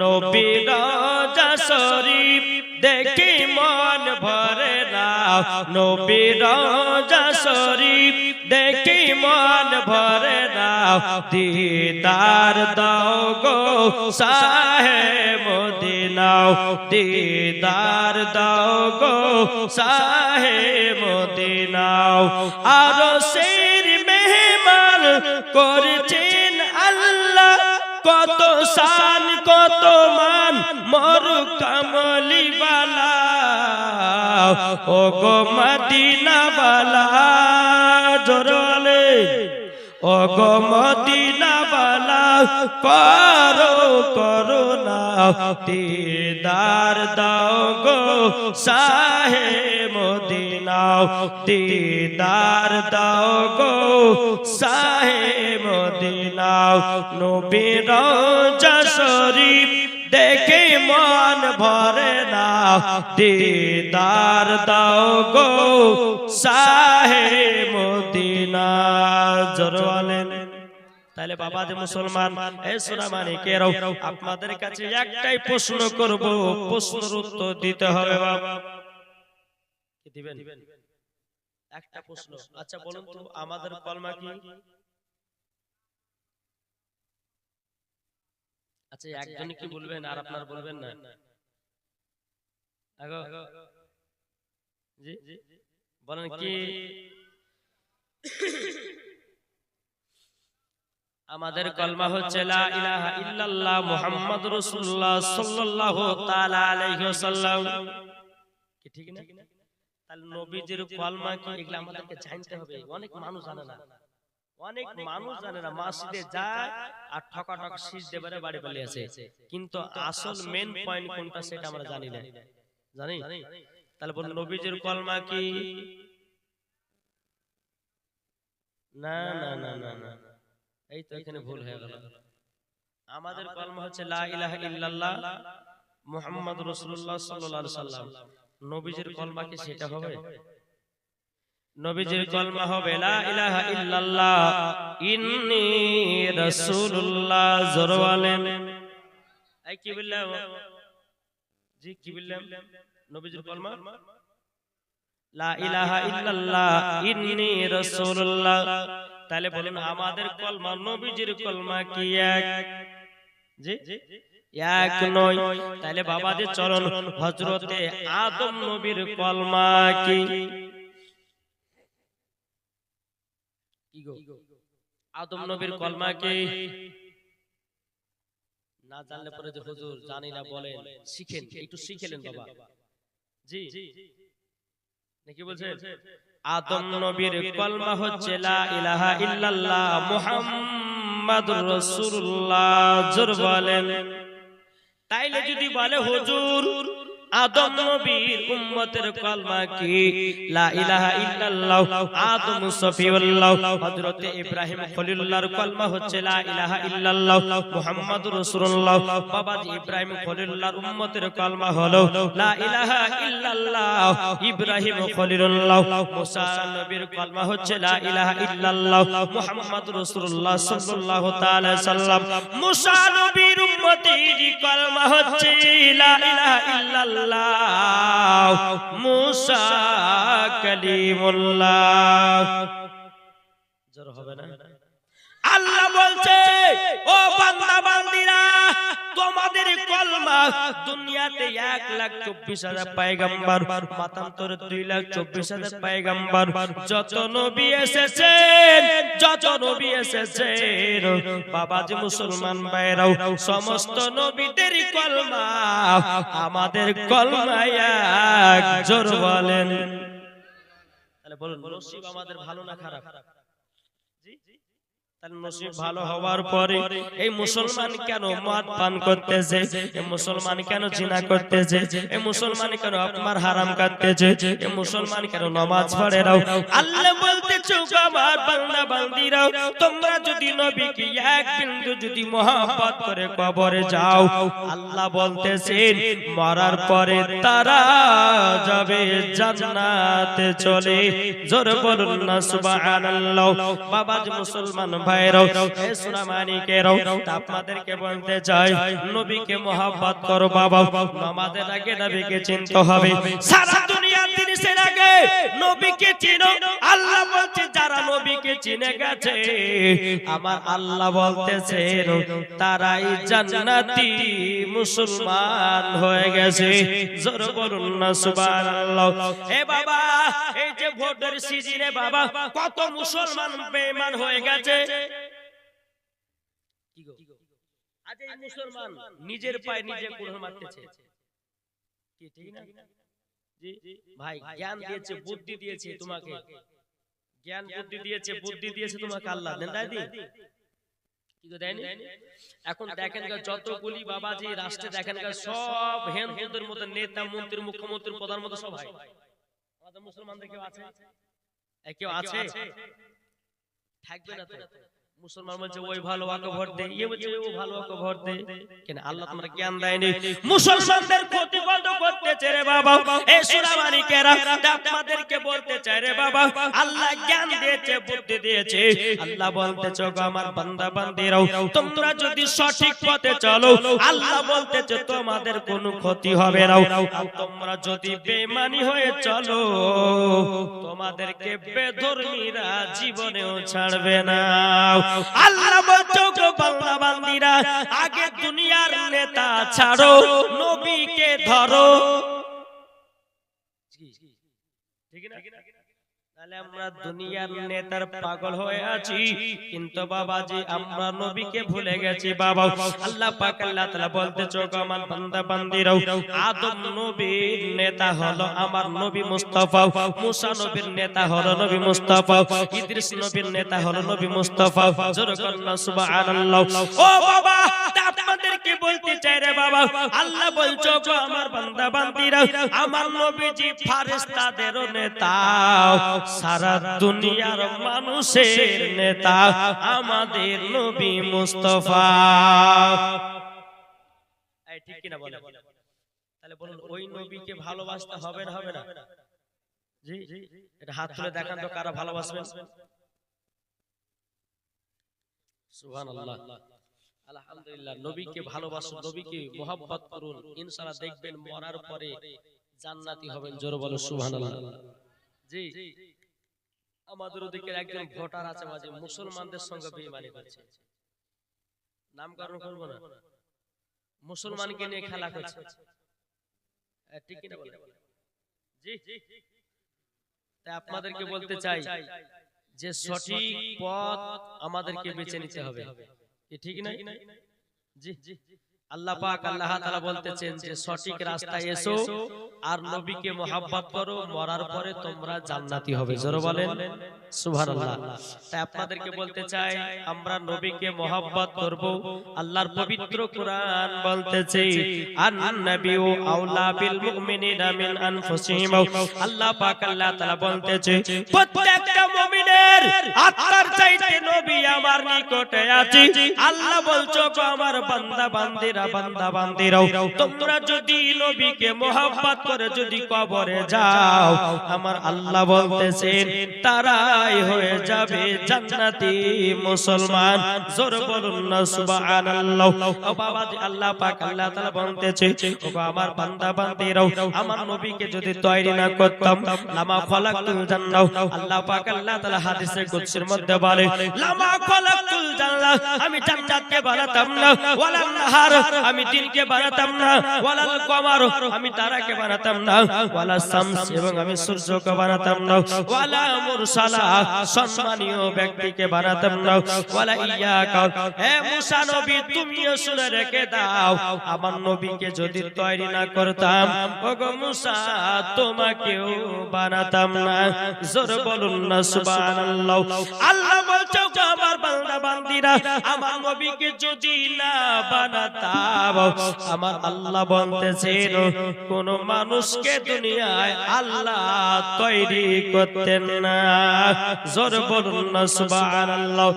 নবীর রওজা শরীফ দেখে মন ভরে না, নবীর রওজা শরীফ দেখে মন ভরে না, দিদার দাও গো শাহে মদিনা, দিদার দাও গো শাহে মদিনা। আরশের মেহমান করেছেন আল্লাহ, কত শান কত মান মোর কামলিওয়ালা, ও গো মদিনাওয়ালা জোরে, ও গো মদিনাওয়ালা করো করুণা, দিদার দাও গো শাহে মদিনা, দিদার দাও গো শাহে মদিনা। নবীর রওজা শরীফ দেখে মন ভরে না, দিদার দাও গো শাহে মদিনা জোরে। তাহলে বাবা যে মুসলমান, এই সোনা মানিকেরাও আপনাদের কাছে একটাই প্রশ্ন করব, প্রশ্নের উত্তর দিতে হবে বাবা। কি দিবেন? একটা প্রশ্ন। আচ্ছা বলুন তো আমাদের কলমা কি? আচ্ছা একজন কি বলবেন আর আপনার বলবেন না? আগো জি বলেন কি? আমাদের কলমা হচ্ছে লা ইলাহা ইল্লাল্লাহ মুহাম্মাদুর রাসূলুল্লাহ সাল্লাল্লাহু তাআলা আলাইহি ওয়াসাল্লাম। কি ঠিক না? তাহলে নবীজির কলমা কি এগুলা আমাদেরকে জানতে হবে। অনেক মানুষ জানে না, অনেক মানুষ জানে না, মসজিদে যায় আর ঠকাঠক শীষ দেবারে বাড়ি পালিয়ে আসে, কিন্তু আসল মেন পয়েন্ট কোনটা সেটা আমরা জানি না। জানি? তাহলে বলুন নবীজির কলমা কি? না না না না না, এই তো এখানে ভুল হয়ে গেল। আমাদের কলমা হচ্ছে লা ইলাহা ইল্লাল্লাহ মুহাম্মাদুর রাসূলুল্লাহ সাল্লাল্লাহু আলাইহি ওয়াসাল্লাম। নবীজির কলমা কি সেটা হবে? নবীজির কলমা হবে লা ইলাহা ইল্লাল্লাহ ইন্নী রাসূলুল্লাহ জোরে বলেন। এই কি বললাম জি, কি বললাম? নবীজির কলমা লা ইলাহা ইল্লাল্লাহ ইন্নী রাসূলুল্লাহ। তাহলে বলুন আমাদের কলমা নবীজির কলমা কি এক? জি এক নয়। তাহলে বাবাজি চরণ হযরতে আদম নবীর কলমা কি? কি গো আদম নবীর কলমা কি? না জানলে পরে যে হুজুর জানি না বলেন, শিখেন, একটু শিখেলেন বাবা। জি নাকি বলছেন? আদম নবীর কলমা হচ্ছে লা ইলাহা ইল্লাল্লাহ মুহাম্মাদুর রাসূলুল্লাহ জোরে বলেন। তাইলে যদি বলে হুজুর আদম নবীর উম্মতের কলমা কি? লা ইলাহা ইল্লাল্লাহ আদম সফিউল্লাহ হযরতে ইব্রাহিম খলিলুল্লাহর কলমা হচ্ছে লা ইলাহা ইল্লাল্লাহ মুহাম্মাদুর রাসূলুল্লাহ। বাবাজি ইব্রাহিম খলিলুল্লাহর উম্মতের কলমা হলো লা ইলাহা ইল্লাল্লাহ ইব্রাহিম খলিলুল্লাহ। মুসা নবীর কলমা হচ্ছে লা ইলাহা ইল্লাল্লাহ মুহাম্মাদুর রাসূলুল্লাহ সাল্লাল্লাহু তাআলা সাল্লাম। মুসা নবীর উম্মতের কলমা হচ্ছে লা ইলাহা ইল্লাল্লাহ মুসা কালিমুল্লাহ জোর হবে না? আল্লাহ বলছে ও বান্দা বান্দিরা তোমাদের কলমা দুনিয়াতে 1,24,000 পয়গম্বর, মাতান্তরে 2,24,000 পয়গম্বর, যত নবী এসেছেন, যত নবী এসেছেন বাবাজি মুসলমান ভাইরাও সমস্ত নবীদের কলমা আমাদের কলমা এক জোর বলেন। তাহলে বলুন নসিব আমাদের ভালো না খারাপ? নসিব ভালো হওয়ার পরে এই মুসলমান কেন মদ পান করতেছে, এই মুসলমান কেন জিনা করতেছে, এই মুসলমান কেন আপনার হারাম করতেছে, এই মুসলমান কেন নামাজ পড়ে না? আল্লাহ বলতেছে আমার বান্দা বান্দীরা তোমরা যদি নবীকে এক বিন্দু যদি মহব্বত করে কবরে যাও, আল্লাহ বলতেছেন মরার পরে তারা যাবে জান্নাতে চলে। জোরে বলুন না সুবহানাল্লাহ। বাবাজি মুসলমান ভাই ভাইরাও, এ সোনামানিকেরাও, আপনাদেরকে বলতে চাই নবীকে মহব্বত করো বাবা। নামাজের আগে নবীকে চিনতে হবে। সারা দুনিয়ার জিনিসের আগে নবীকে চিনো। আল্লাহ বলছে যারা নবীকে চিনে গেছে, আমার আল্লাহ বলতেছে তারাই জান্নাতি মুসলমান হয়ে গেছে। জোরে বলুন না সুবহানাল্লাহ। এ বাবা, এই যে ভোটের সিজনে বাবা কত মুসলমান বেঈমান হয়ে গেছে। কি গো, আজ এই মুসলমান নিজের পায়ে নিজে কুড়াল মারতেছে। কি ঠিক না? জি ভাই, জ্ঞান দিয়েছে, বুদ্ধি দিয়েছে তোমাকে, জ্ঞান বুদ্ধি দিয়েছে, বুদ্ধি দিয়েছে তোমাকে আল্লাহ, দেন দাইনি? কি গো দেয়নি? এখন দেখেন যতগুলি বাবাজি রাষ্ট্রে দেখেন সব হিন্দুদের মধ্যে নেতা, মন্ত্রী, মুখ্যমন্ত্রী, প্রধানমন্ত্রী সব হয়। আমাদের মুসলমানদের কেউ আছে? কেউ আছে? থাকবে না তো। মুসলমান বলছে ওই ভালো, ওকে ভোট দে, ইয়ে বলছে ও ভালো, ওকে ভোট দে। কেন আল্লাহ তোমার জ্ঞান দেয়নি? মুসলমানদের ক্ষতি কত করতেছে রে বাবা। এই সোনামানিকেরা আপনাদেরকে বলতে চাই রে বাবা, আল্লাহ জ্ঞান দিয়েছে, বুদ্ধি দিয়েছে। আল্লাহ বলতেছে গো আমার বান্দা বান্দীরাও, তোমরা যদি সঠিক পথে চলো, আল্লাহ বলতেছে তোমাদের কোনো ক্ষতি হবে না। আর তোমরা যদি বেঈমানি হয়ে চলো, তোমাদেরকে বেধর্মীরা জীবনেও ছাড়বে না। আল্লাহ বলছো গো বান্দা বান্দীরা, আগে দুনিয়ার নেতা ছাড়ো, নবীকে ধরো। ঠিক না? তাহলে আমরা দুনিয়ার নেতার পাগল হয়ে আছি, কিন্তু বাবাজি আমরা নবীকে ভুলে গেছি বাবা। আল্লাহ পাক আল্লাহ তাআলা বলতেছে গো আমার বান্দা বান্দীরাও, আদম নবীর নেতা হলো আমার নবী মুস্তাফা, মুসা নবীর নেতা হলো নবী মুস্তাফা, ইদ্রিস নবীর নেতা হলো নবী মুস্তাফা। জোরে করুন সুবহানাল্লাহ। ও বাবা, আপনাদেরকে বলতে চাই রে বাবা, আল্লাহ বলছো গো আমার বান্দা বান্দীরা, আমার নবীজি ফেরেশতাদেরও নেতা, সারা দুনিয়ার মানুষের নেতা আমাদের নবী মুস্তাফা। এই ঠিক কি না বলেন? তাহলে বলুন ওই নবীকে ভালোবাসতে হবে না হবে না? জি, এটা হাত তুলে দেখান তো কারা ভালোবাসবেন। সুবহানাল্লাহ, আলহামদুলিল্লাহ। নবীকে ভালোবাসুন, নবীকে মুহাব্বত করুন, ইনশাআল্লাহ দেখবেন মরার পরে জান্নাতি হবেন। জোরে বলো সুবহানাল্লাহ। জি, আমাদের ওদিকে একজন ভোটার আছে মাঝে মুসলমানদের সঙ্গে বেঈমানি করছে, নামকরণ করব না, মুসলমানকে নিয়ে খেলা করছে। ঠিক কি না বলেন? জি, তাই আপনাদেরকে বলতে চাই যে সঠিক পথ আমাদেরকে বেছে নিতে হবে। কি ঠিক না? জি, আল্লাহ পাক আল্লাহ তাআলা বলতেছেন যে সঠিক রাস্তায় এসো আর নবীকে মুহাব্বত করো, মরার পরে তোমরা জান্নাতি হবে। জোরে বলেন সুবহানাল্লাহ। তাই আপনাদেরকে বলতে চাই আমরা নবীকে মুহাব্বত করব। আল্লাহর পবিত্র কোরআন বলতেছে আন-নাবিয়্যু আওলা বিল মুমিনিনা মিন আনফুসিহিম। আল্লাহ পাক আল্লাহ তাআলা বলতেছে প্রত্যেকটা মুমিনের আত্মার চাইতে নবী আমার নিকটে আছে। আল্লাহ বলছো গো আমার বান্দা বান্দীরা, বান্দা বান্দীরাও, তোমরা যদি নবীকে মুহাব্বত করে যদি কবরে যাও, আমার আল্লাহ বলতেছেন তারাই হয়ে যাবে জান্নাতি মুসলমান। জোরে বলুন না সুবহানাল্লাহ। ও বাবাজি, আল্লাহ পাক আল্লাহ তাআলা বলতেছে ও আমার বান্দা বান্দীরাও, আমার নবীকে যদি তৈরি না করতাম, লামা খলাকতুল জান্নাহ। আল্লাহ পাক আল্লাহ তাআলা হাদিসে কুদসির মধ্যে বলে লামা খলাকতুল জান্নাহ, আমি জান্নাতকে বানাতাম না, ওয়ালান নাহার, আমি দিনকে বানাতাম না, ওয়ালাল কমার, আমি তারাকে বানাতাম না, ওয়ালা শামস, এবং আমি সূর্যকে বানাতাম না, ওয়ালা মুরসালা, সম্মানীয় ব্যক্তিকে বানাতাম না, ওয়ালা ইয়াকা। হে মুসা নবী, তুমিও শুনে রেখে দাও, আমার নবীকে যদি তৈরি না করতাম, ওগো মুসা তোমাকেও বানাতাম না। জোরে বলুন না সুবহানাল্লাহ। আল্লাহ বলছো গো আমার বান্দা বান্দীরা, আমার নবীকে যদি না বানাতাম, আমার আল্লাহ বলতেছেন কোন মানুষকে দুনিয়ায় আল্লাহ তৈরি করতেন না। জোর বলুন না সুবহানাল্লাহ।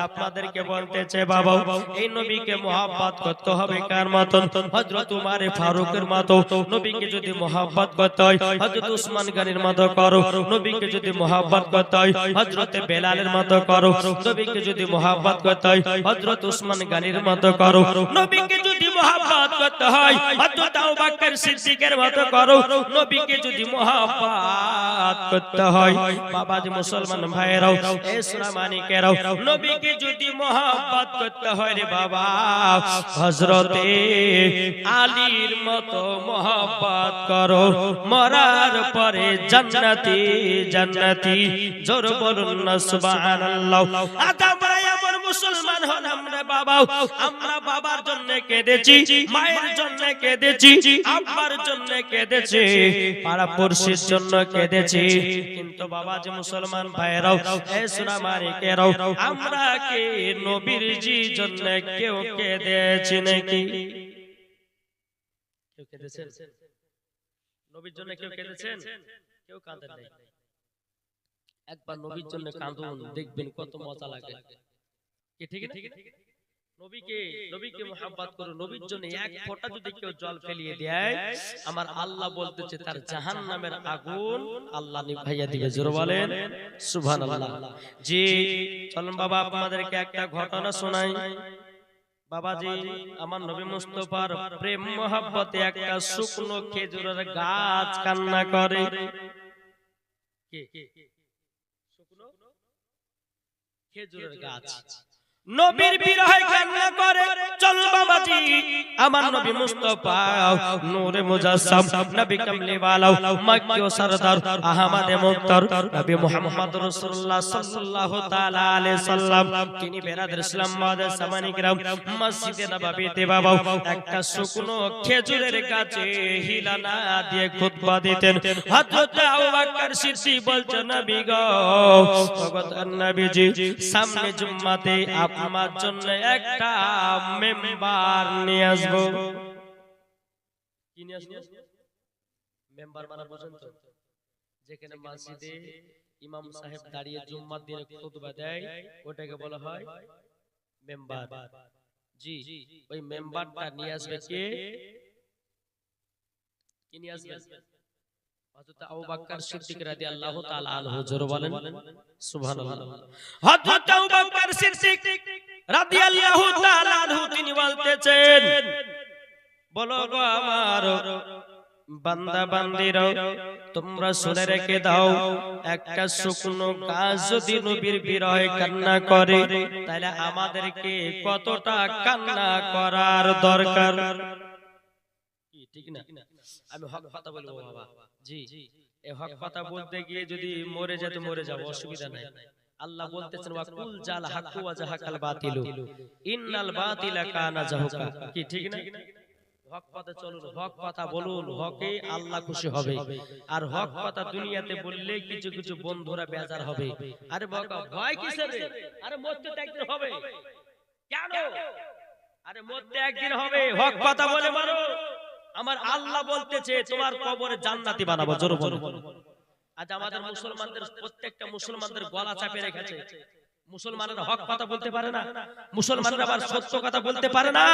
আপনাদেরকে বলতেছে বাবা, এই নবীকে মহব্বত করতে হবে কার মতন? হযরত উমর ফারুকের মতো। নবীকে যদি মহব্বত করতে হয় হযরত উসমান গনির মতো করো। নবীকে যদি মহব্বত করতে হয় হযরত বেলালের মতো করো। নবীকে যদি মহব্বত করতে হয় হযরত উসমান গনির মতো করো। নবীকে যদি মহব্বত করতে হয় হযরত আবু বকর সিদ্দিকের মতো করো। নবীকে যদি মহব্বত করতে হয় বাবাজি মুসলমান ভাইরাও, এই সোনা মানিকেরাও, নবীকে যদি মহব্বত করতে হয় রে বাবা হযরতে আলীর মতো মহব্বত করো। মরার পরে জান্নাতি জান্নাতি, জোর বলুন না সুবহানাল্লাহ। আমরা এমন মুসলমান হন আমরা বাবা, আমরা বাবার জন্য কেঁদেছি, মায়ের জন্য কেঁদেছি, আব্বার জন্য কেঁদেছি, পাড়া পড়শির জন্য কেঁদেছি, কিন্তু বাবা যে মুসলমান ভাইরাও, এই সোনা মানিকেরাও, আমরা কে নবীর জি জন্য কেউ কেঁদেছি নাকি? কেউ কেঁদেছেন? নবীর জন্য কেউ কেঁদেছেন? কেউ কাঁদেন নাই। একবার নবীর জন্য কাঁদুন, দেখবেন কত মজা লাগে। কি ঠিক না? নবীকে নবীকে মুহাব্বত করুন। নবীর জন্য এক ফোঁটা যদি কেউ জল ফেলিয়ে দেয়, আমার আল্লাহ বলতেছে তার জাহান্নামের আগুন আল্লাহ নিভাইয়া দিবে। জোরে বলেন সুবহানাল্লাহ। জি চলুন বাবা আপনাদেরকে একটা ঘটনা শোনাই। বাবাজি আমার নবী মুস্তাফার প্রেম মহব্বতে একটা শুকনো খেজুরের গাছ কান্না করে। কে? শুকনো খেজুরের গাছ নবীর বিরহে কান্না করে। চল বাবাজি আমার নবী মুস্তাফা নূরে মুজাসসাম, নবী কামলি ওয়ালা, মক্কি ও সরদার, আহমদে মুক্তার, নবী মুহাম্মদ রাসূলুল্লাহ সাল্লাল্লাহু তাআলা আলাইহি সাল্লাম, তিনি বেরাদর ইসলাম মাদের সামানিকরাম মসজিদে নববীতে বাবা একটা শুকনো খেজুরের গাছে হিলানা দিয়ে খুতবা দিতেন। হযরত আবু বকর সিদ্দিক বলছেন নবী গো, ভগত নবীজি সামনে জুম্মাতে আমার জন্য একটা মেম্বার নিয়ে আসবো। কি নিয়ে আসবো? মেম্বার মানে বুঝেন তো, যেখানে মসজিদে ইমাম সাহেব দাঁড়িয়ে জুম্মার দিনে খুতবা দেয়, ওটাকে বলা হয় মেম্বার। জি ওই মেম্বারটা নিয়ে আসবে কে? কি নিয়ে আসবে? হযরত আবু বকর সিদ্দিক রাদিয়াল্লাহু তাআলা আনহু। জোরে বলেন সুবহানাল্লাহ। হযরত আবু বকর সিদ্দিক রাদিয়াল্লাহু তাআলা আনহু তিনি বলতেছেন, বলো গো আমার বান্দা বান্দিরা, তোমরা শুনে রেখে দাও, একটা শুকনো গাছ যদি নবীর বিরহে কান্না করে, তাহলে আমাদেরকে কতটা কান্না করার দরকার। কি ঠিক না? আমি হক কথা বলবো বাবা। জি এই হক কথা বলতে গিয়ে যদি মরে যেতে মরে যাব, অসুবিধা নাই। আল্লাহ বলতেছেন ওয়া কুল জাল হাক্কু ওয়া জাহাকাল বাতিলু ইন্নাল বাতিলা কানা জাহুকা। কি ঠিক না? হক কথা চলুন, হক কথা বলুন, হকে আল্লাহ খুশি হবে। আর হক কথা দুনিয়াতে বললে কিছু কিছু বন্ধুরা বেজার হবে। আরে বাবা ভয় কিসের? আরে মরতে তো একদিন হবে। কেন? আরে মরতে একদিন হবে, হক কথা বলে মারো। আমার আল্লাহ বলতেছে তোমার কবরে জান্নাতি বানাবো। জোরে বলো। আজ আমাদের মুসলমানদের প্রত্যেকটা মুসলমানদের গলা চাপে রেখেছে। মুসলমানরা হক কথা বলতে পারে না, মুসলমানরা আবার সত্য কথা বলতে পারে না।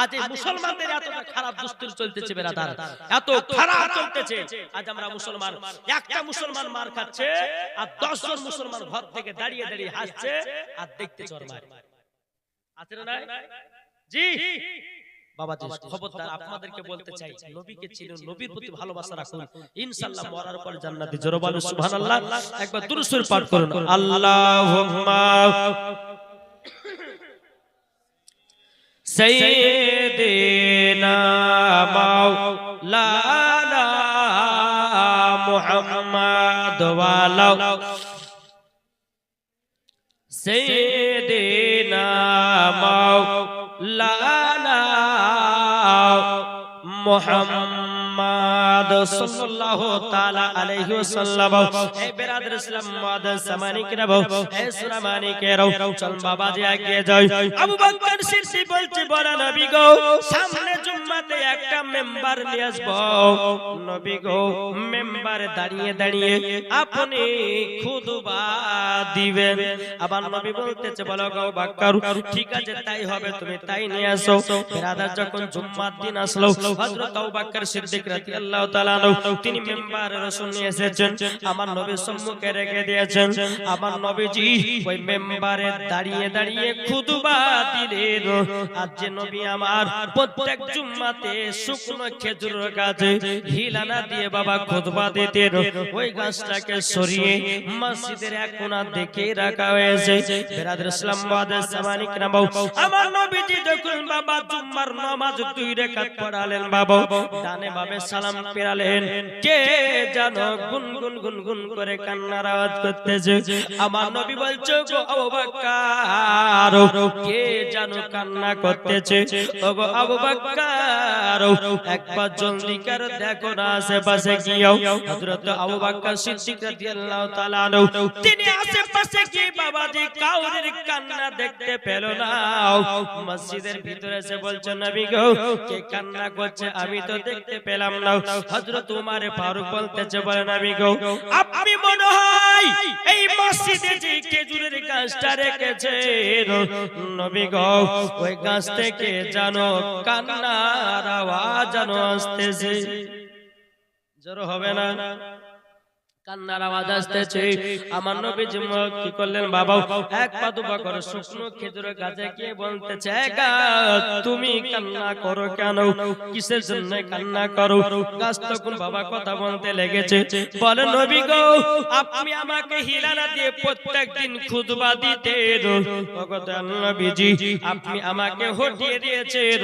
আজ এই মুসলমানদের এতটা খারাপ দুস্তুর চলতেছে বেরাদার, এত খারাপ চলতেছে। আজ আমরা মুসলমান, একটা মুসলমান মার খাচ্ছে আর 10 জন মুসলমান ঘর থেকে দাঁড়িয়ে দাঁড়িয়ে হাসছে আর দেখতে চরমায়। আছে না? জি বাবাজি খবরদার আপনাদেরকে বলতে চাই, নবীকে চিনুন, নবীর প্রতি ভালোবাসা রাখুন, ইনশাআল্লাহ মরার পর জান্নাতে। জোরে বলুন সুবহানাল্লাহ। একবার দুরূদ শরীফ পাঠ করুন। আল্লাহুম্মা সাইয়্যিদিনা মাওলানা মুহাম্মদ ওয়া আলা সাইয়্যিদিনা মাওলানা মুহাম্মদ সাল্লাল্লাহু তাআলা আলাইহি ওয়াসাল্লাম। এই বেরাদর ইসলাম মুআদ্দাস সামানিকরাও, এই সোনা মানিকেরাও, চল বাবাজি এগিয়ে যাই। আবু বকর সিদ্দিক বলছে বড় নবী গো, সামনে জুম্মা জুম্মাতে একটা মেম্বার নিয়ে আসবো। নবী গো মেম্বারে দাঁড়িয়ে দাঁড়িয়ে আপনি খুতবা দিবেন। আবার নবী বলতেছে বলো গো আবু বকর ঠিক আছে তাই হবে, তুমি তাই নিয়ে আসো। বিরাদার যখন জুম্মার দিন আসলো, হযরত আবু বকর সিদ্দিক রাদিয়াল্লাহু তাআলা আনহু তিনি মেম্বারে রাসূল নিয়ে এসেছেন, আমার নবীর সম্মুখে রেখে দিয়েছেন। আমার নবীজি ওই মেম্বারে দাঁড়িয়ে দাঁড়িয়ে খুতবা দিলেন। আর যে নবী আমার প্রত্যেক জুম্মাতে শুকনো খেজুরের গাছে হিলানা দিয়ে বাবা খুতবা দিতেন, ওই গাছটাকে সরিয়ে মসজিদের এক কোণা দেখে রাখা হয়েছে। বিরাদর ইসলাম ওয়াদাস জামানি কিরাম, আমার নবীজি যখন বাবা জুম্মার নামাজ 2 রাকাত পড়ালেন বাবা, ডানে বামে সালাম ফেরালেন, কে জানো গুনগুন গুনগুন করে কান্নার আওয়াজ করতেছে। আমার নবী বলছে গো আবু বকর কে জানো কান্না করতেছে, ওগো আবু বকর একবার জলদি করে দেখো না আশেপাশে গিয়েও। হযরত আবু বকর সিদ্দিক রাদিয়াল্লাহু তাআলা আনহু তিনি আশেপাশে গিয়ে বাবাজি কাউরের কান্না দেখতে পেল না। মসজিদের ভিতরে এসে বলছে নবী গো কে কান্না করছে, আমি তো দেখতে পেলাম না। হযরত উমর ফারুক বলতেছে বলে নবী গো আপনি মনে হয় এই মসজিদে যে খেজুরের গাছটা রেখেছেন, নবী গো ওই গাছ থেকে জানো কান্নার আওয়াজ জানো আসতেছে। জোরে হবে না? কান্নার আওয়াজ আসতেছে। আমার নবীজি কি করলেন বাবা, এক পা দুপা করে শুকনো খেজুরের গাছে গিয়ে বলতেছে গাছ তুমি কান্না করো কেন, কিসের জন্য কান্না করো? গাছ তখন বাবা কথা বলতে লেগেছে, বলে নবী গো আপনি আমাকে হিলানা দিয়ে প্রত্যেকদিন খুতবা দিতেন, ওগো নবীজি আপনি আমাকে হটিয়ে দিয়েছেন,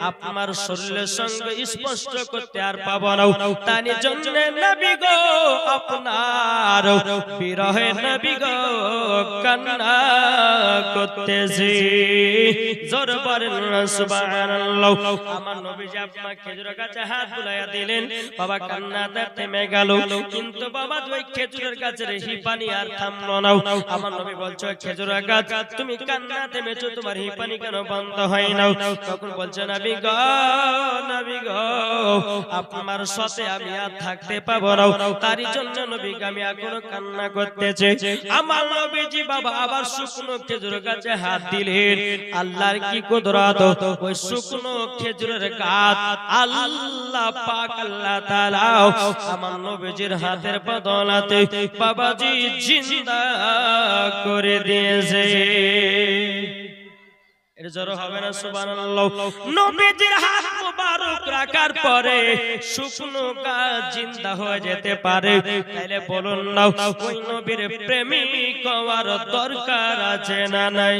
আপনার শরীরের সঙ্গে স্পষ্ট করতে আর পাবো না, তাই জন্য নবী গো আপনার বিরহে নবী গো কান্না করতেছি। জোরে বলেন সুবহানাল্লাহ। আমার নবীজি আপনার খেজুরের গাছে হাত বুলাইয়া দিলেন, বাবা কান্নাটা থেমে গেল, কিন্তু বাবা ওই খেজুরের গাছের হিপানি আর থামলো না। আমার নবী বলছে খেজুরের গাছ তুমি কান্না থেমেছো, তোমার হিপানি কেন বন্ধ হয় না? তখন বলছে নবী গো আপনার সাথে আমি আর থাকতে পাবো না, তারই জন্য নবী আমি এখনো কান্না করতেছে। আমার নবীজি বাবা আবার শুকনো খেজুর গাছে হাত দিলেন, আল্লাহর কি কুদরত, ওই শুকনো খেজুরের গাছ আল্লাহ পাক আল্লাহ তাআলা আমার নবীজির হাতের বদলাতে বাবাজি জিন্দা করে দিয়েছে। এর জোরে হবে না সুবহানাল্লাহ? নবীজির হাত মুবারক রাখার পরে শুকনো গাছ জিন্দা হয়ে যেতে পারে, তাইলে বলুন না ওই নবীর প্রেমিক হওয়ার দরকার আছে না নাই?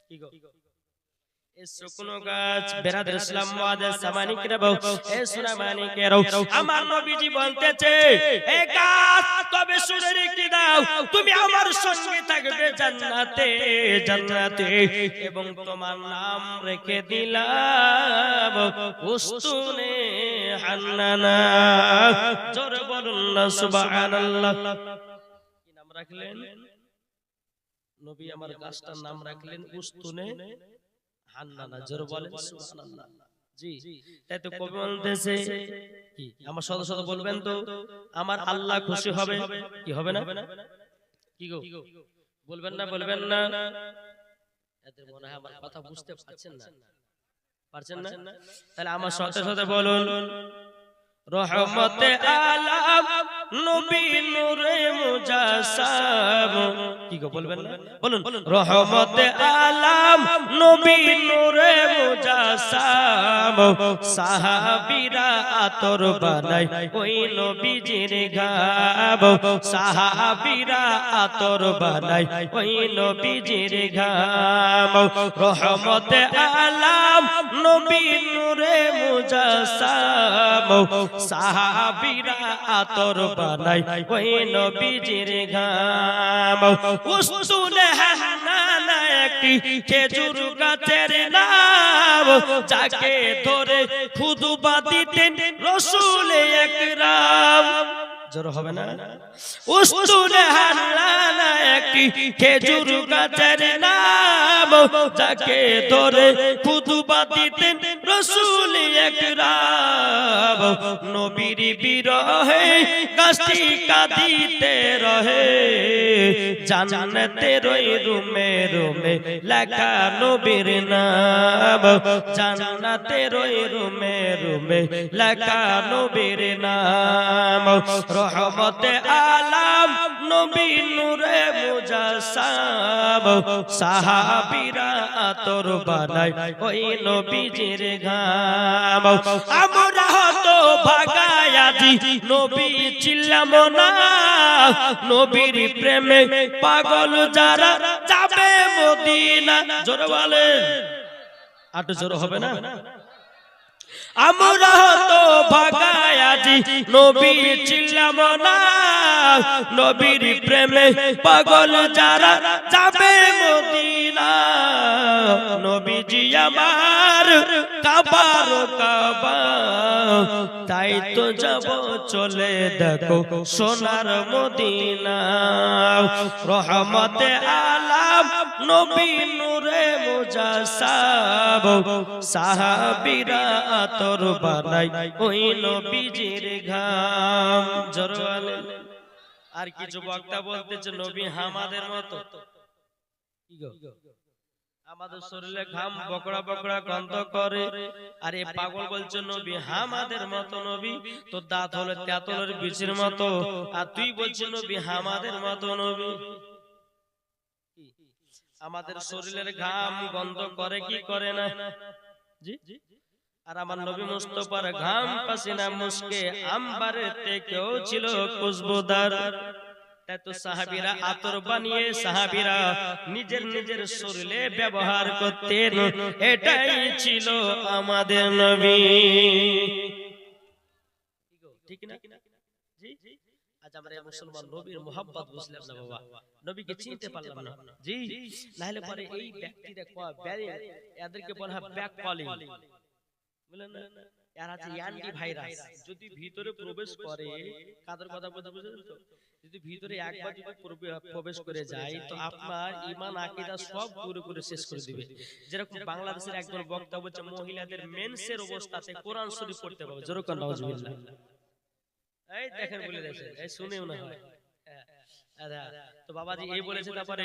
কি গো শুকনো গাছ বেরাদের ইসলাম ওয়াদাস জামানি কিরাম, এ সুনামানি কেরাও আমার নবীজি বলতেছে এ গাছ তবে শুনে রেখে দাও তুমি আমার সঙ্গে থাকবে জান্নাতে জান্নাতে, এবং তোমার নাম রেখে দিলাম উস্তুনে হান্নানা। জোরে বলুন না সুবহানাল্লাহ। কি নাম রাখলেন নবী? আমার গাছটার নাম রাখলেন উস্তুনে হান্নানা। জোরে বলেন সুবহানাল্লাহ। জি তাই তো কবি বলতেছে কি আমার সাথে সাথে বলবেন তো আমার আল্লাহ খুশি হবে, কি হবে না? কি গো বলবেন না বলবেন না? এদের মনে হয় আমার কথা বুঝতে পারছেন না, পারছেন না? তাহলে আমার সাথে সাথে বলুন রহমতে আলাম নবী নূরে মুজাসসাম। কি গো বলবেন না? বলুন রহমতে আলাম নবী নূরে মুজাসসাম, সাহাবীরা আতর বানায় ওই নবীজির ঘাম, সাহাবীরা আতর বানায় ওই নবীজির ঘাম। রহমতে আলাম নবী নূরে মুজাসসাম, সাহাবীরা আতর বানায় ওই নবীজির ঘাম। উস্তুনে হান্নানা একটি খেজুর গাছের নাম, যাকে ধরে খুতবা দিতেন রাসূল আকরাম। জোরে হবে না? উস্তুনে হান্নানা একটি খেজুর গাছের নাম, যাকে ধরে খুতবা দিতেন রসুল একরাম নবীর বিরহে গাছটি কাঁদিতে রহে জান্নাতের ওই রুমে রুমে লেখা নবীর নাম জান্নাতের ওই রুমে রুমে লেখা নবীর নাম রহমতে আলাম নবী নূরে মুজাসসাম সাহাবীরা আতর বানায় ওই নবীজির ঘাম আমরা তো ভাগায়াজি নবী ছিলাম না নবীর প্রেমে পাগল যারা যাবে মদিনা জোরে বলেন আর তো জোরে হবে না আমরা তো ভাগায়াজি নবী ছিলাম না নবীর প্রেমে পাগল যারা যাবে মদিনা নবীজি আমার কাবার কাবা তাই তো যাব চলে দেখো সোনার মদিনা রহমতে আলাম নবী নূরে মুজাসসাম সাহাবীরা আতর বানায় ওই নবীজির ঘাম জোরে আর কিছু বক্তা বলতেছে নবী আমাদের মতো কি গো আমাদের শরীরে ঘাম বকড়া বকড়া গন্ধ করে আর এই পাগল বলছে নবী আমাদের মতো নবী তো দাঁত হলো তেঁতুলের বীজের মতো আর তুই বলছিস নবী আমাদের মতো নবী আমাদের শরীরের ঘাম গন্ধ করে কি করে না জি আর আমার নবী মুস্তাফার ঘাম পাসিনা মুস্কে আম্বারের থেকেও ছিল খুশবুদার এত সাহাবীরা আতর বানিয়ে সাহাবীরা নিজের নিজের শরীরে ব্যবহার করতেন এটাই ছিল আমাদের নবী ঠিক না জি আজ আমরা মুসলমান নবীর মোহাব্বত বুঝলাম না বাবা নবীকে চিনতে পারলাম না জি নাহলে পরে এই ব্যক্তিরা এদেরকে বলা হয় ব্যাক কলিং বলেন না এরা আছে অ্যান্টি ভাইরাস যদি ভিতরে প্রবেশ করে কাদের কথা বলতে বুঝেন তো যদি ভিতরে একবার যদি প্রবেশ করে যায় তো আপনার ঈমান আকীদা সব পুরো করে শেষ করে দিবে যেরকম বাংলাদেশের একজন বক্তা বলছে মহিলাদের মেন্সের অবস্থাতে কোরআন শরীফ পড়তে পারবে জোরে কোন নাউজুবিল্লাহ এই দেখেন বলে দিয়েছে এই শুনেও না হয় তো বাবাজি এই বলেছে তারপরে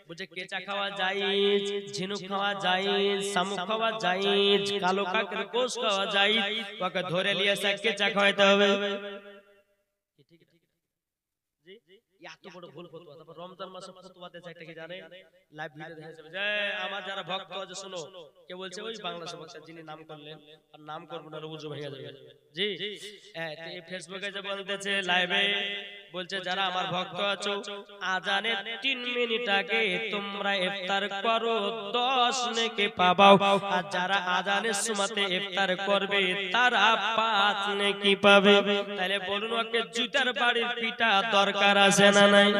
বলছে কেঁচা খাওয়া জায়েজ ঝিনুক খাওয়া জায়েজ শামুক খাওয়া জায়েজ কালো কাকের গোশ খাওয়া জায়েজ ওকে ধরে নিয়ে এসে কেঁচা খাওয়াতে হবে ঠিক জি এত বড় ভুল ফতোয়া তারপর রমজান মাসে ফতোয়া দেয় একটা কি জানে লাইভ ভিডিও দেখা যাবে যে আমার যারা ভক্ত আছে শুনো কে বলছে ওই বাংলাদেশের ভক্ত যিনি নাম করলেন আর নাম করব না রুজু ভেঙে যাবে জি এই ফেসবুকে যে বলতেছে লাইভে বলছে যারা আমার ভক্ত আছো আজানের 3 মিনিট আগে তোমরা ইফতার করো 10 নেকি পাবাও আর যারা আজানের সময়তে ইফতার করবে তারা 5 নেকি পাবে তাহলে বলুন ওকে জুতার বাড়ির পিটা দরকার আছে না নাই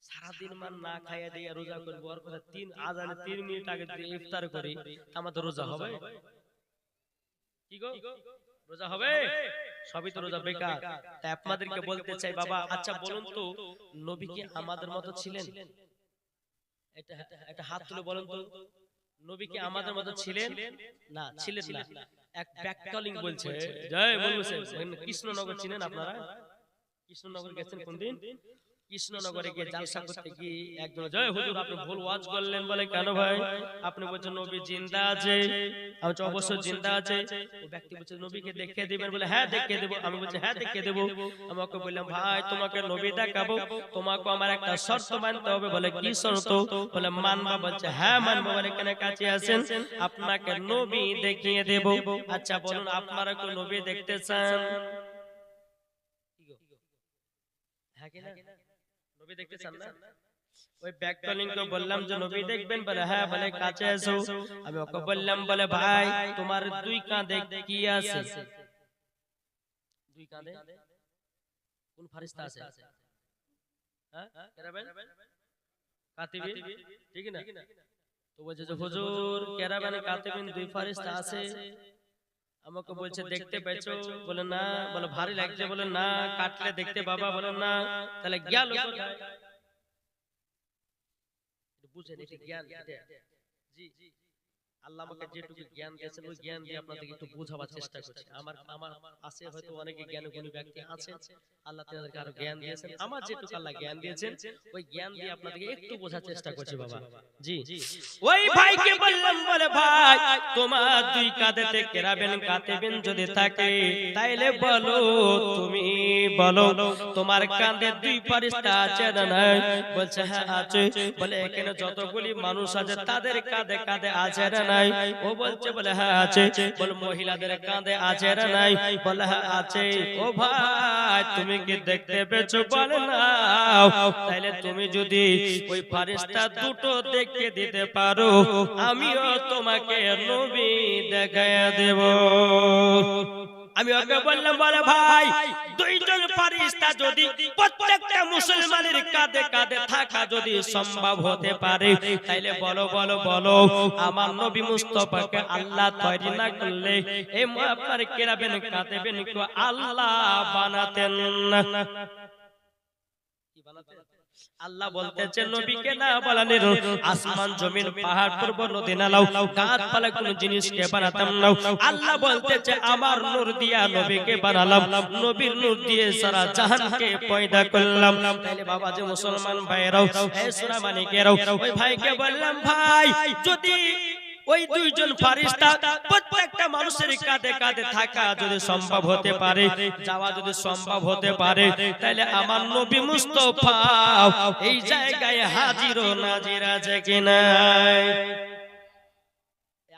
সারা দিন মান না খাইয়া দিয়ে রোজা করব আর কথা 3 আজানের 3 মিনিট আগে যদি ইফতার করি আমাদের রোজা হবে কি গো রোজা হবে সবই তো রোজা বেকার তাই আপনাদেরকে বলতে চাই বাবা আচ্ছা বলুন তো নবী কি আমাদের মতো ছিলেন এটা হাত তুলে বলুন তো নবী কি আমাদের মতো ছিলেন না ছিলেন না এক ব্যাককলিং বলছে জয় বলছে কৃষ্ণনগর চিনেন আপনারা কৃষ্ণনগর গেছেন কোনদিন কৃষ্ণনগরে গিয়ে জালসা করতে গিয়ে একজন জয় হুজুর আপনি ভুল ওয়াজ করলেন বলে কেন ভাই আপনি বলছেন নবী জিন্দা আছে আমি অবশ্যই জিন্দা আছে ওই ব্যক্তি বলছে নবীকে দেখিয়ে দিবেন বলে হ্যাঁ দেখিয়ে দেব আমি বলছি হ্যাঁ দেখিয়ে দেব আমাকে বললাম ভাই তোমাকে নবী দেখাবো তোমাকে আমার একটা শর্ত মানতে হবে বলে কি শর্ত বলে মানবা বলছে হ্যাঁ মানবো বলে কেন কাছে আসেন আপনাকে নবী দেখিয়ে দেব আচ্ছা বলুন আপনারা কি নবী দেখতে চান হ্যাঁ কি না নবী দেখতে চান না ওই ব্যাককলিং কে বললাম যে নবী দেখবেন বলে হ্যাঁ বলে কাছে এসো আমি ওকে বললাম বলে ভাই তোমার দুই কাঁধে কি আছে দুই কাঁধে কোন ফেরেশতা আছে হ্যাঁ কেরাবেন কাতিবিন ঠিক না তো বলছে যে হুজুর কেরাবেন কাতিবিন দুই ফেরেশতা আছে আমাকে বলছে দেখতে পেয়েছো বলে না বলে ভারী লাগছে বলে না কাটলে দেখতে বাবা বলে না তাহলে গেল কোথায় বুঝেন এটা জ্ঞান জি আল্লাহ আমাকে যেটুকু জ্ঞান দিয়েছেন ওই জ্ঞান দিয়ে আপনাদেরকে একটু বোঝাবার চেষ্টা করছি। আমার আমার আছে হয়তো অনেকে জ্ঞানী ব্যক্তি আছেন, আল্লাহ তাদেরকে আরো জ্ঞান দিয়েছেন। আমার যেটুকু আল্লাহ জ্ঞান দিয়েছেন ওই জ্ঞান দিয়ে আপনাদেরকে একটু বোঝার চেষ্টা করছি বাবা। জি, ওই ভাইকে বললাম, বলে ভাই তোমার দুই কাঁধেতে কেরাবেন কাতিবেন যদি থাকে তাইলে বলো, তুমি বলো তোমার কাঁধে দুই ফেরেশতা আছে না নাই? বলছে হ্যাঁ আছে। বলে এখানে যতগুলি মানুষ আছে তাদের কাঁধে কাঁধে আছে না নাই? ও বলছে বলে হ্যাঁ আছে। বলে মহিলাদের কাঁধে আছে না নাই? বলে হ্যাঁ আছে। ও ভাই তুমি কি দেখতে পেয়েছো? বলে না। তাইলে তুমি যদি ওই ফেরেশতা দুটো দেখতে দিতে পারো আমিও তোমাকে নবী দেখায়া দেব। আমি ওকে বললাম, বলে ভাই দুইজন ফেরেশতা যদি প্রত্যেকটা মুসলমানের কাঁধে কাঁধে থাকা যদি সম্ভব হতে পারে তাইলে বলো বলো বলো আমার নবী মুস্তাফাকে আল্লাহ তৈরি না করলে এই আপনার কেরাবেন কাতিবেন কো আল্লাহ বানাতেন না। কি বানাতেন? আল্লাহ বলতেছেন নবীকে না বানালেন আসমান জমিন পাহাড় পর্বত নদী নালা গাছপালা কোন জিনিসকে বানাতাম না। আল্লাহ বলতেছে আমার নূর দিয়া নবীকে বানালাম, নবীর নূর দিয়ে সারা জাহানকে পয়দা করলাম। তাইলে বাবা যে মুসলমান ভাইরাও এই সূরা মানিকেরাও ওই ভাইকে বললাম, ভাই যদি ওই দুইজন ফেরেশতা প্রত্যেকটা মানুষের কাঁধে কাঁধে থাকা যদি সম্ভব হতে পারে, যাওয়া যদি সম্ভব হতে পারে, তাহলে আমার নবী মুস্তাফা এই জায়গায় হাজির ও নাজির আছে কিনা?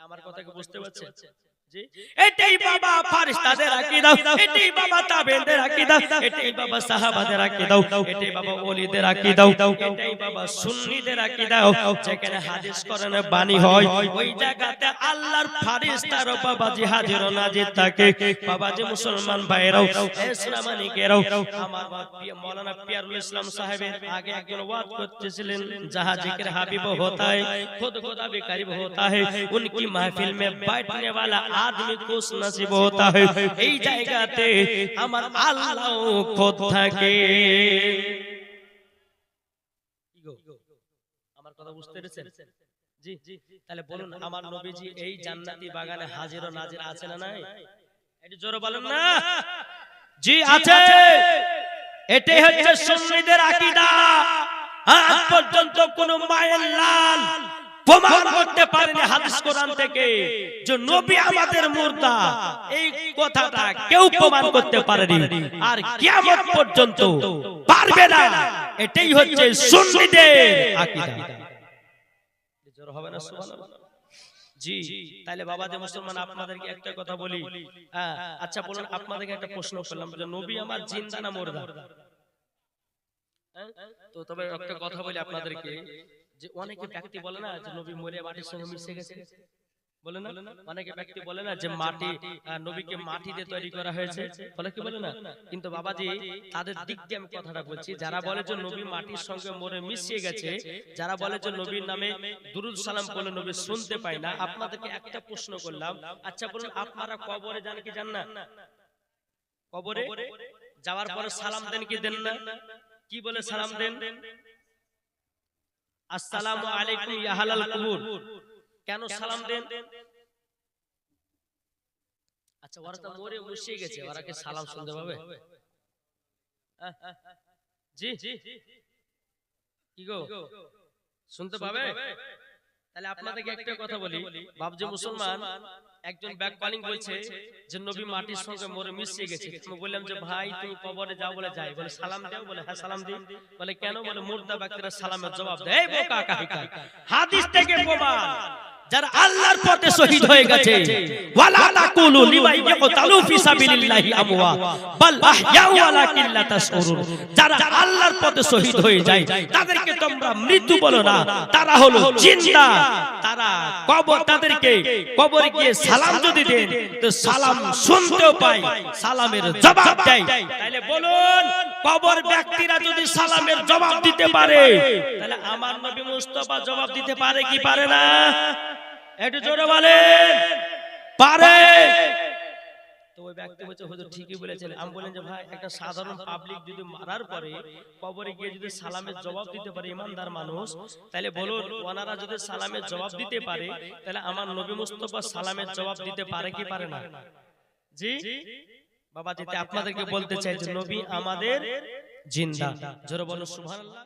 আমার কথা কি বুঝতে পারছেন? এটাই বাবা ফেরেশতাদের আকীদা, এটাই বাবা তাবেঈনদের আকীদা, এটাই বাবা সাহাবাদের আকীদা, এটাই বাবা ওলিদের আকীদা, এটাই বাবা সুন্নিদের আকীদা। যেখানে হাদিস কোরআনে বাণী হয় ওই জায়গাতে আল্লাহর ফেরেশতারা বাবাজি হাজির ও নাজির থাকে। বাবাজি মুসলমান ভাইরাও ইসলাম মানিকেরাও আমার মাওলানা পিয়ারুল ইসলাম সাহেবের আগে একজন ওয়াজ করতেছিলেন, जहां जिक्र हबीब होता है खुद खुदा भी करीब होता है, उनकी महफिल में बैठने वाला आदमी खुश नसीब होता है। এই জায়গাতে আমার আল্লাহ খোদ থাকে। আমার কথা বুঝতে পেরেছেন? জি, তাহলে বলুন আমার নবীজি এই জান্নাতি বাগানে হাজির ও নাজির আছে না নাই? একটু জোরে বলেন না। জি আছে। এটাই হচ্ছে সুন্নিদের আকীদা। আজ পর্যন্ত কোন মায়ের লাল প্রমাণ করতে পারেনি হাদিস কোরআন থেকে যে নবী আমাদের মুর্দা, এই কথাটা কেউ প্রমাণ করতে পারেনি আর কিয়ামত পর্যন্ত পারবে না। এটাই হচ্ছে সুন্নিদের আকীদা। জোর হবে না সুবহানাল্লাহ? জি, তাহলে বাবাদের মুসলমান আপনাদেরকে একটা কথা বলি। আচ্ছা বলুন, আপনাদেরকে একটা প্রশ্ন করলাম যে নবী আমার জিন্দা না মুর্দা? তো তবে একটা কথা বলি আপনাদেরকে, যে অনেকে ব্যক্তি বলে না যে নবী মরে মাটির সঙ্গে মিশে গেছে, বলে না? অনেকে ব্যক্তি বলে না যে মাটি নবীকে মাটি দিয়ে তৈরি করা হয়েছে, বলে কি বলে না? কিন্তু বাবাজি তাদের দিক দিয়ে আমি কথাটা বলছি, যারা বলে যে নবী মাটির সঙ্গে মরে মিশিয়ে গেছে, যারা বলে যে নবীর নামে দুরূদ সালাম বলে নবী শুনতে পায় না, আপনাদেরকে একটা প্রশ্ন করলাম, আচ্ছা বলুন আপনারা কবরে যান কি যান না? কবরে যাওয়ার পরে সালাম দেন কি দেন না? কি বলে সালাম দেন? আসসালামু আলাইকুম ইয়া আহলাল কুবুর। কেন সালাম দেন? আচ্ছা ওরা তো মরে বসে গেছে, ওরা কি সালাম শুনতে পাবে? জি কি গো শুনতে পাবে? তাহলে আপনাদেরকে একটা কথা বলি, বাবজি মুসলমান একজন ব্যাক কলিং বলছে যে নবী মাটির সঙ্গে মরে মিশে গেছে। আমি বললাম যে ভাই তুমি কবরে যাও, বলে যাই। বলে সালাম দাও? বলে হ্যাঁ সালাম দিই। বলে কেন? বলে মুর্দা ব্যক্তিরা সালামের জবাব দেয়। এই বোকা কাহিকা, হাদিস থেকে প্রমাণ যারা আল্লাহর পথে শহীদ হয়ে গেছে, ওয়ালা তাকুলু লিমান ইয়াকতালু ফি সাবিলিল্লাহি আমওয়াত বাল আহইয়া ওয়ালাকিন লা তাশউরুন। যারা আল্লাহর পথে শহীদ হয়ে যায় তাদেরকে তোমরা মৃত্যু বলো না, তারা হলো জিন্দা। তারা কবর, তাদেরকে কবরে গিয়ে সালাম যদি দেন তো সালাম শুনতেও পায়, সালামের জবাব দেয়। তাহলে বলুন কবর ব্যক্তিরা যদি সালামের জবাব দিতে পারে তাহলে আমার নবী মুস্তাফা জবাব দিতে পারে কি পারে না? একটু জোরে বলেন। পারে। তো ওই ব্যক্তি বলছে হুজুর ঠিকই বলেছেন। আমি বলেন যে ভাই একটা সাধারণ পাবলিক যদি মারার পরে কবরে গিয়ে যদি সালামের জবাব দিতে পারে ইমানদার মানুষ, তাহলে বলুন ওনারা যদি সালামের জবাব দিতে পারে তাহলে আমার নবী মুস্তাফা সালামের জবাব দিতে পারে কি পারে না? জি বাবা, যেতে আপনাদেরকে বলতে চাই যে নবী আমাদের জিন্দা। জোরে বলো সুবহানাল্লাহ।